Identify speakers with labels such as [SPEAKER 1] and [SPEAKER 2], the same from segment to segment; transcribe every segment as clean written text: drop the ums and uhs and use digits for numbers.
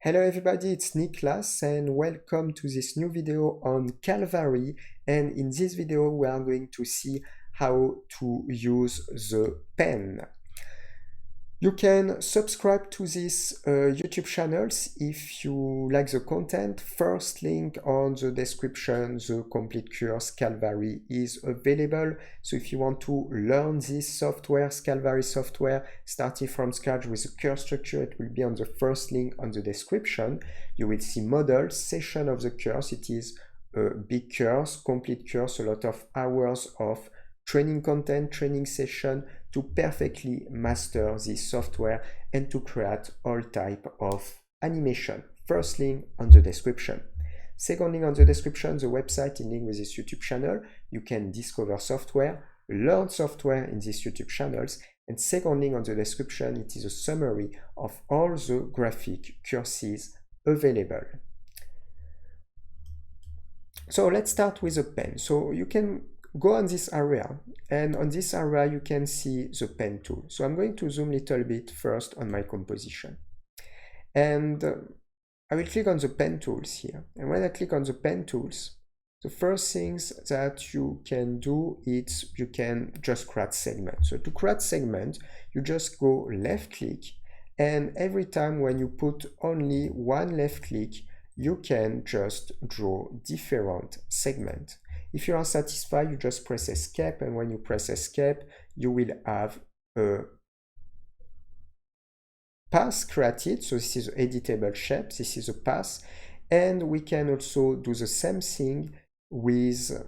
[SPEAKER 1] Hello everybody, it's Niklas and welcome to this new video on Cavalry, and in this video we are going to see how to use the pen. You can subscribe to these YouTube channels if you like the content. First link on the description, the complete course Cavalry is available. So if you want to learn this software, Cavalry software, starting from scratch with the course structure, it will be on the first link on the description. You will see models, session of the course. It is a big course, complete course, a lot of hours of training content, training session to perfectly master this software and to create all type of animation. First link on the description. Second link on the description, the website in link with this YouTube channel. You can discover software, learn software in these YouTube channels. And second link on the description, it is a summary of all the graphic courses available. So let's start with a pen. So you can go on this area, and on this area you can see the pen tool. So I'm going to zoom a little bit first on my composition, and I will click on the pen tools here. And when I click on the pen tools, the first things that you can do is you can just create segment. So to create segment, you just go left click, and every time when you put only one left click, you can just draw different segment. If you are satisfied, you just press escape, and when you press escape, you will have a path created. So this is editable shape, this is a path, and we can also do the same thing with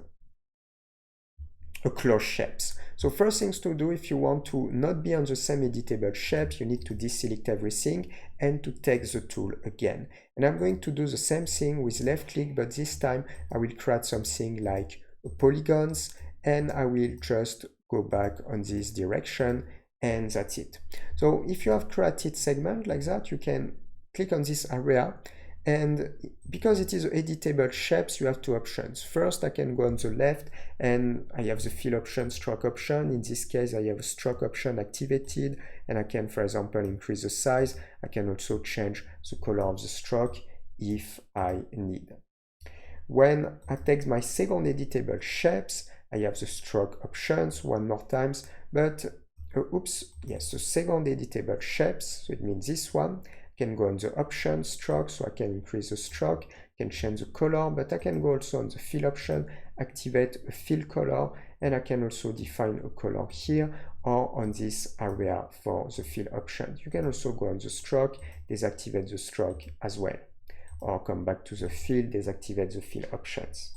[SPEAKER 1] a closed shapes. So first things to do, if you want to not be on the same editable shape, you need to deselect everything and to take the tool again. And I'm going to do the same thing with left click, but this time I will create something like polygons, and I will just go back on this direction, and that's it. So if you have created segment like that, you can click on this area, and because it is editable shapes, you have two options. First, I can go on the left and I have the fill option, stroke option. In this case, I have a stroke option activated, and I can, for example, increase the size. I can also change the color of the stroke if I need. When I take my second editable shapes, I have the stroke options one more times, but the second editable shapes, so it means this one. Can go on the option stroke, so I can increase the stroke, can change the color, but I can go also on the fill option, activate a fill color, and I can also define a color here or on this area for the fill option. You can also go on the stroke, deactivate the stroke as well, or come back to the fill, deactivate the fill options.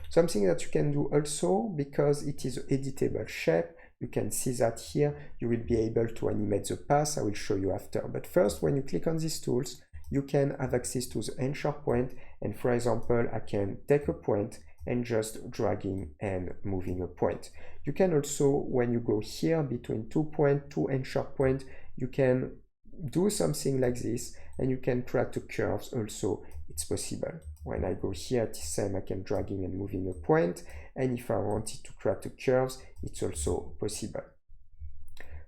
[SPEAKER 1] Something that you can do also, because it is an editable shape, you can see that here, you will be able to animate the path. I will show you after. But first, when you click on these tools, you can have access to the anchor point. And for example, I can take a point and just dragging and moving a point. You can also, when you go here between 2 points, 2 anchor points, you can do something like this, and you can create the curves also. It's possible. When I go here, it's the same, I can dragging and moving a point, and if I wanted to create the curves, it's also possible.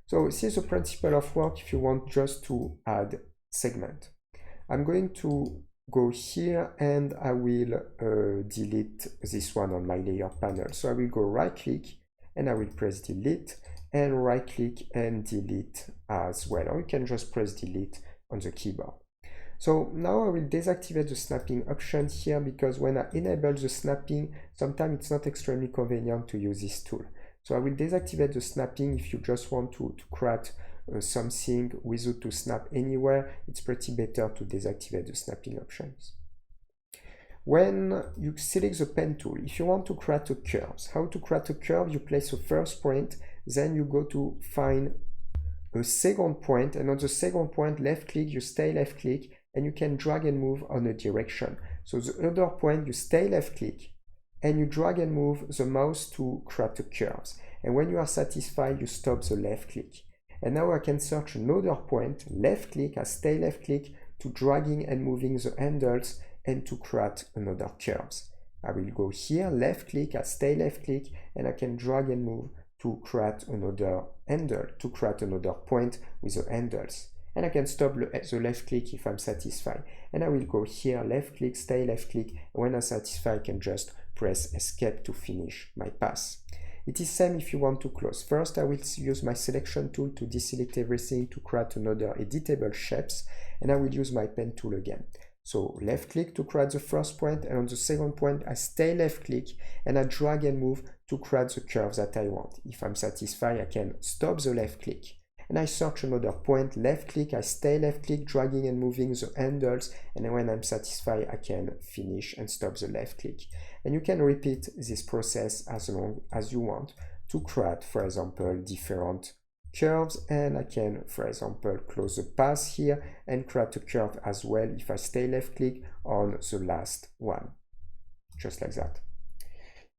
[SPEAKER 1] So this is the principle of work if you want just to add segment. I'm going to go here and I will delete this one on my layer panel. So I will go right click and I will press delete, and right click and delete as well, or you can just press delete on the keyboard. So now I will deactivate the snapping option here, because when I enable the snapping, sometimes it's not extremely convenient to use this tool. So I will deactivate the snapping. If you just want to create something without to snap anywhere, it's pretty better to deactivate the snapping options. When you select the pen tool, if you want to create a curve, how to create a curve, you place the first point, then you go to find a second point, and on the second point, left click, you stay left click, and you can drag and move on a direction. So the other point, you stay left click, and you drag and move the mouse to create the curves. And when you are satisfied, you stop the left click. And now I can search another point, left click, I stay left click to dragging and moving the handles and to create another curves. I will go here, left click, I stay left click, and I can drag and move to create another handle, to create another point with the handles. and I can stop the left click if I'm satisfied. And I will go here, left click, stay left click, and when I'm satisfied I can just press escape to finish my pass. It is same if you want to close. First I will use my selection tool to deselect everything to create another editable shapes, and I will use my pen tool again. So left click to create the first point, and on the second point I stay left click and I drag and move to create the curve that I want. If I'm satisfied I can stop the left click and I search another point, left click, I stay left click, dragging and moving the handles, and when I'm satisfied I can finish and stop the left click. And you can repeat this process as long as you want to create, for example, different curves, and I can, for example, close the pass here and create a curve as well if I stay left click on the last one, just like that.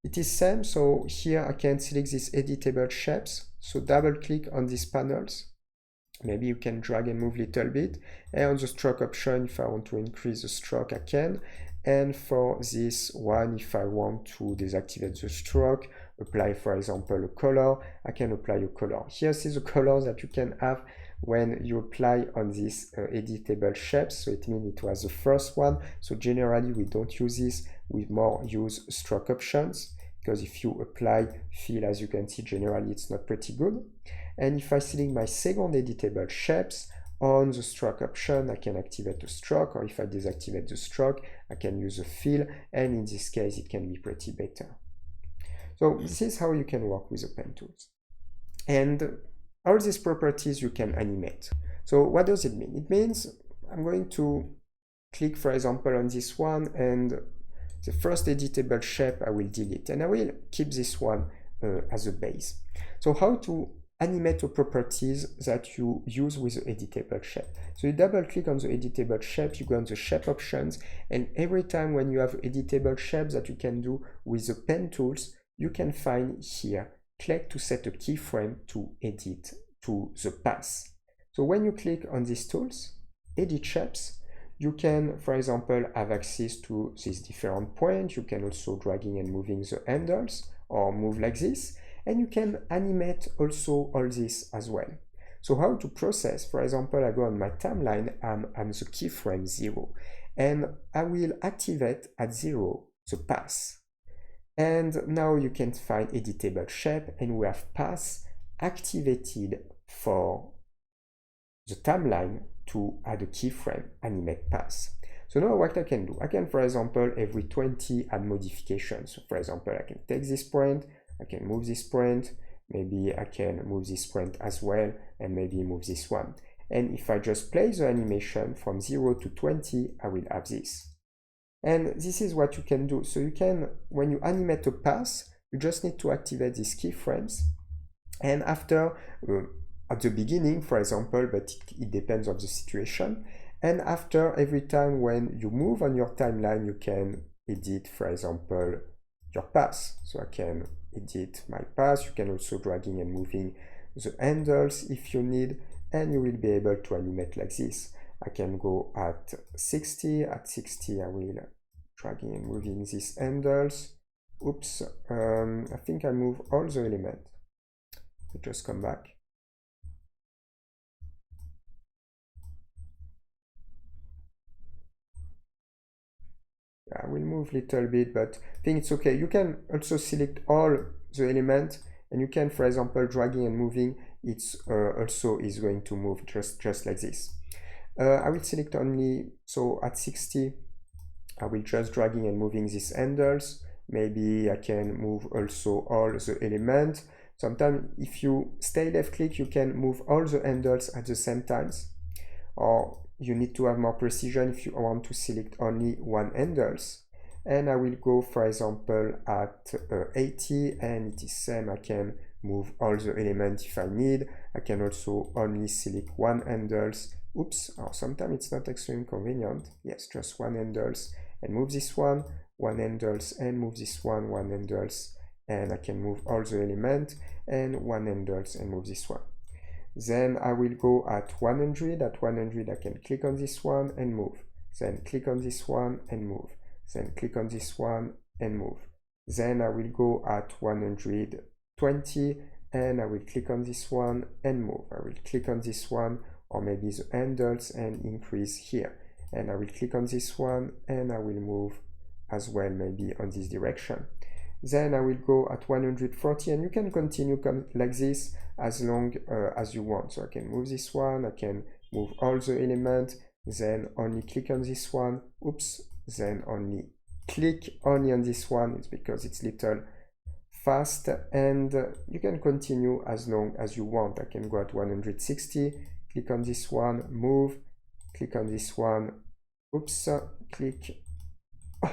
[SPEAKER 1] It is same, so here I can select these editable shapes, so double click on these panels, maybe you can drag and move a little bit, and on the stroke option if I want to increase the stroke I can, and for this one if I want to deactivate the stroke, apply for example a color, I can apply a color. Here is the color that you can have when you apply on this editable shapes, so it means it was the first one, so generally we don't use this, we more use stroke options, because if you apply fill, as you can see, generally it's not pretty good. And if I select my second editable shapes, on the stroke option I can activate a stroke, or if I deactivate the stroke I can use a fill, and in this case it can be pretty better. So this is how you can work with the pen tools. And all these properties you can animate. So what does it mean? It means I'm going to click for example on this one, and the first editable shape I will delete, and I will keep this one as a base. So how to animate the properties that you use with the editable shape? So you double click on the editable shape, you go on the shape options, and every time when you have editable shapes that you can do with the pen tools, you can find here, click to set a keyframe to edit to the pass. So when you click on these tools, edit shapes, you can, for example, have access to these different points. You can also dragging and moving the handles or move like this, and you can animate also all this as well. So how to process? For example, I go on my timeline, I'm the keyframe 0, and I will activate at 0 the pass. And now you can find editable shape, and we have pass activated for the timeline to add a keyframe, animate pass. So now what I can do, I can, for example, every 20 add modifications. So for example, I can take this point, I can move this point, maybe I can move this point as well, and maybe move this one. And if I just play the animation from 0 to 20, I will have this. And this is what you can do. So you can, when you animate a pass, you just need to activate these keyframes. And after, at the beginning, for example, but it depends on the situation. And after, every time when you move on your timeline, you can edit, for example, your pass. So I can edit my pass. You can also dragging and moving the handles if you need, and you will be able to animate like this. I can go at 60. At 60, I will dragging and moving these handles. Oops, I think I move all the elements. Just come back. I will move a little bit, but I think it's okay. You can also select all the elements, and you can, for example, dragging and moving, it's also is going to move just like this. I will select only, so at 60, I will just dragging and moving these handles. Maybe I can move also all the elements. Sometimes if you stay left click, you can move all the handles at the same times, or you need to have more precision if you want to select only one handles. And I will go, for example, at 80, and it is same. I can move all the elements if I need. I can also only select one handles. Oops, or sometimes it's not extremely convenient. Yes, just one handles, and move this one handles, and move this one handles, and I can move all the elements, and one handles, and move this one. Then I will go at 100. At 100, I can click on this one and move. Then click on this one and move. Then click on this one and move. Then I will go at 120, and I will click on this one and move. I will click on this one or maybe the handles and increase here. And I will click on this one and I will move as well, maybe on this direction. Then I will go at 140, and you can continue like this as long as you want. So I can move this one, I can move all the elements, then only click on this one, oops, then only click only on this one. It's because it's little fast, and you can continue as long as you want. I can go at 160, click on this one, move, click on this one, oops, click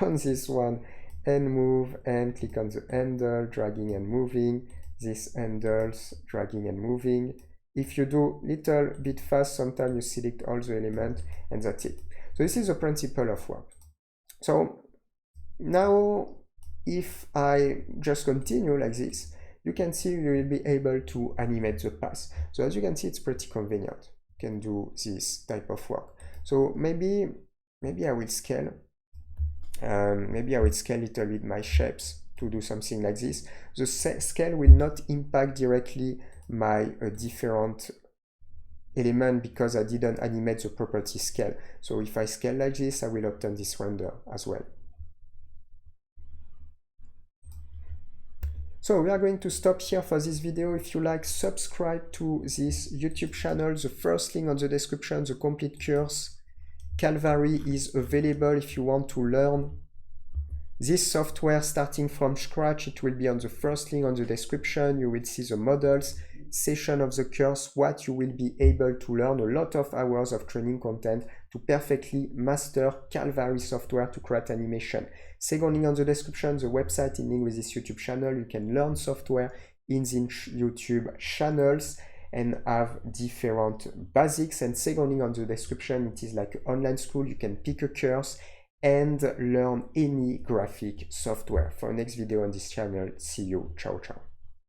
[SPEAKER 1] on this one and move, and click on the handle, dragging and moving, these handles, dragging and moving. If you do little bit fast, sometimes you select all the elements, and that's it. So this is the principle of work. So now if I just continue like this, you can see you will be able to animate the path. So as you can see, it's pretty convenient. You can do this type of work. So maybe I will scale. Maybe I will scale a little bit my shapes to do something like this. The scale will not impact directly my different element because I didn't animate the property scale. So if I scale like this, I will obtain this render as well. So we are going to stop here for this video. If you like, subscribe to this YouTube channel. The first link on the description, the complete course Cavalry is available if you want to learn this software starting from scratch. It will be on the first link on the description. You will see the models session of the course, what you will be able to learn, a lot of hours of training content to perfectly master Cavalry software to create animation. Second link on the description, the website in link with this YouTube channel. You can learn software in the YouTube channels and have different basics. And second link on the description, it is like an online school. You can pick a course and learn any graphic software. For next video on this channel, see you. Ciao, ciao.